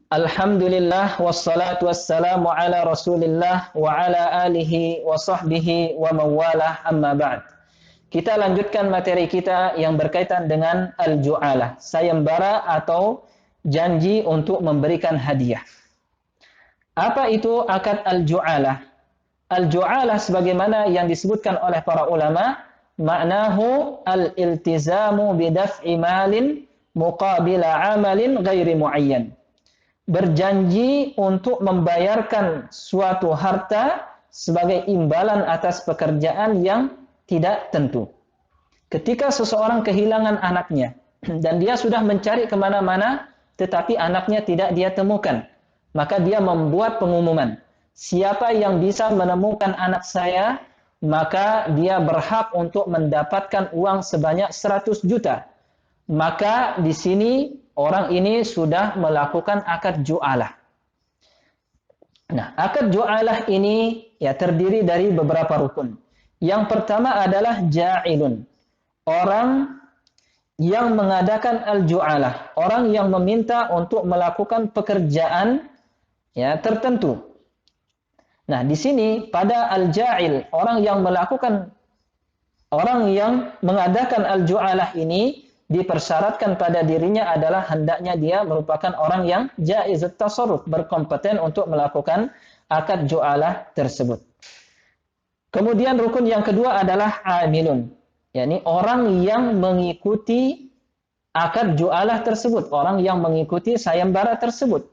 Alhamdulillah wassalatu wassalamu ala Rasulillah wa ala alihi wa sahbihi wa mawalah amma ba'd. Kita lanjutkan materi kita yang berkaitan dengan al-ju'alah, sayembara atau janji untuk memberikan hadiah. Apa itu akad al-ju'alah? Al-ju'alah sebagaimana yang disebutkan oleh para ulama, maknahu al-iltizamu bidaf'i malin muqabila amalin ghairi muayyan. Berjanji untuk membayarkan suatu harta sebagai imbalan atas pekerjaan yang tidak tentu. Ketika seseorang kehilangan anaknya dan dia sudah mencari kemana-mana tetapi anaknya tidak dia temukan, maka dia membuat pengumuman, siapa yang bisa menemukan anak saya, maka dia berhak untuk mendapatkan uang sebanyak 100 juta. Maka di sini orang ini sudah melakukan akad ju'alah. Nah, akad ju'alah ini terdiri dari beberapa rukun. Yang pertama adalah ja'ilun. Orang yang mengadakan al-ju'alah, orang yang meminta untuk melakukan pekerjaan tertentu. Nah, di sini pada al-ja'il, orang yang mengadakan al-ju'alah ini dipersyaratkan pada dirinya adalah hendaknya dia merupakan orang yang jaizut tasarruf, berkompeten untuk melakukan akad ju'alah tersebut. Kemudian rukun yang kedua adalah amilun, yakni orang yang mengikuti akad ju'alah tersebut, orang yang mengikuti sayembara tersebut.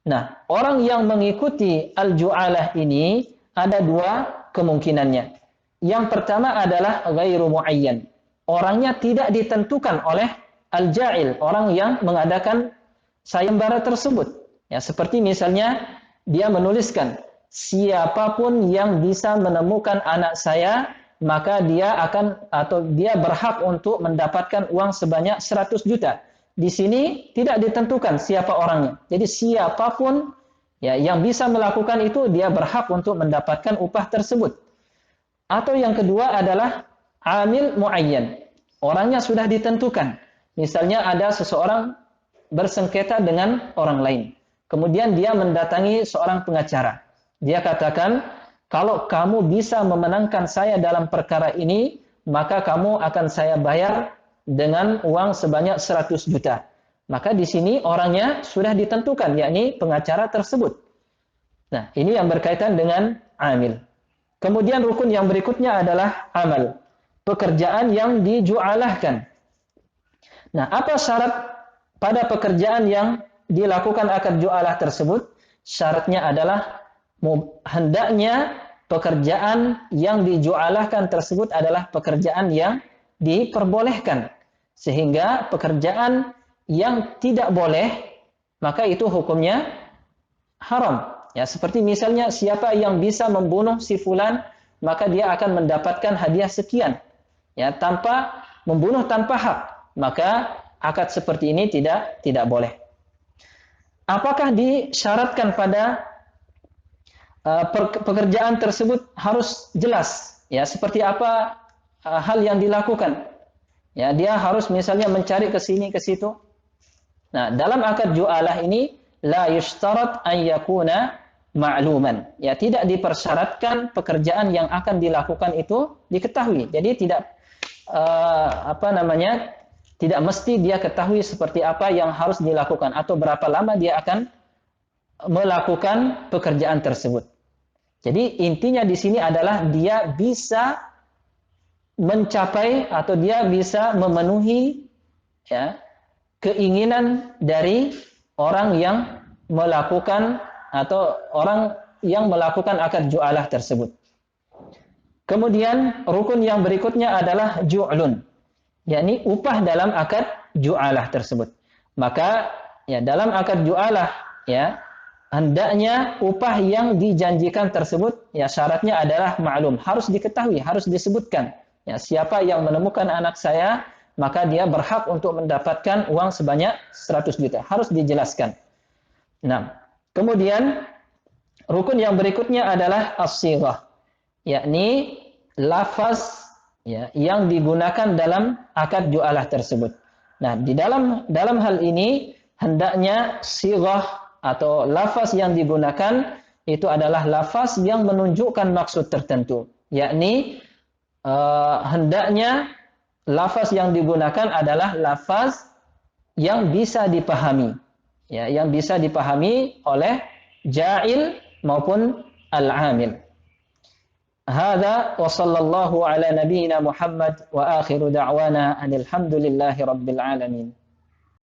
Nah, orang yang mengikuti al-ju'alah ini ada dua kemungkinannya. Yang pertama adalah ghairu muayyan. Orangnya tidak ditentukan oleh al-ja'il, orang yang mengadakan sayembara tersebut. Ya, seperti misalnya dia menuliskan, siapapun yang bisa menemukan anak saya, maka dia berhak untuk mendapatkan uang sebanyak 100 juta. Di sini tidak ditentukan siapa orangnya. Jadi siapapun yang bisa melakukan itu, dia berhak untuk mendapatkan upah tersebut. Atau yang kedua adalah amil muayyan. Orangnya sudah ditentukan. Misalnya ada seseorang bersengketa dengan orang lain. Kemudian dia mendatangi seorang pengacara. Dia katakan, kalau kamu bisa memenangkan saya dalam perkara ini, maka kamu akan saya bayar dengan uang sebanyak 100 juta. Maka di sini orangnya sudah ditentukan, yakni pengacara tersebut. Nah, ini yang berkaitan dengan amil. Kemudian rukun yang berikutnya adalah amal, pekerjaan yang diju'alahkan. Nah, apa syarat pada pekerjaan yang dilakukan akad ju'alah tersebut? Syaratnya adalah hendaknya pekerjaan yang diju'alahkan tersebut adalah pekerjaan yang diperbolehkan. Sehingga pekerjaan yang tidak boleh, maka itu hukumnya haram. Ya, seperti misalnya siapa yang bisa membunuh si fulan, maka dia akan mendapatkan hadiah sekian. Ya, tanpa membunuh tanpa hak, maka akad seperti ini tidak boleh. Apakah disyaratkan pada pekerjaan tersebut harus jelas? Ya, seperti apa hal yang dilakukan? Ya, dia harus misalnya mencari ke sini ke situ. Nah, dalam akad ju'alah ini la yushtarat an yakuna ma'luman. Ya, tidak dipersyaratkan pekerjaan yang akan dilakukan itu diketahui. Jadi tidak tidak mesti dia ketahui seperti apa yang harus dilakukan atau berapa lama dia akan melakukan pekerjaan tersebut. Jadi intinya di sini adalah dia bisa mencapai atau dia bisa memenuhi keinginan dari orang yang melakukan atau orang yang melakukan akad ju'alah tersebut. Kemudian rukun yang berikutnya adalah ju'lun, yakni upah dalam akad ju'alah tersebut. Maka dalam akad ju'alah hendaknya upah yang dijanjikan tersebut syaratnya adalah ma'lum, harus diketahui, harus disebutkan. Ya, siapa yang menemukan anak saya, maka dia berhak untuk mendapatkan uang sebanyak 100 juta. Harus dijelaskan. Nah, kemudian rukun yang berikutnya adalah as-sighah, yakni lafaz yang digunakan dalam akad ju'alah tersebut. Nah, di dalam hal ini hendaknya sighah atau lafaz yang digunakan itu adalah lafaz yang menunjukkan maksud tertentu, yakni hendaknya lafaz yang digunakan adalah lafaz yang bisa dipahami, ya, yang bisa dipahami oleh ja'il maupun al-amil. Hadza wa sallallahu ala nabiyyina Muhammad wa akhiru da'wana anil hamdulillahi rabbil alamin.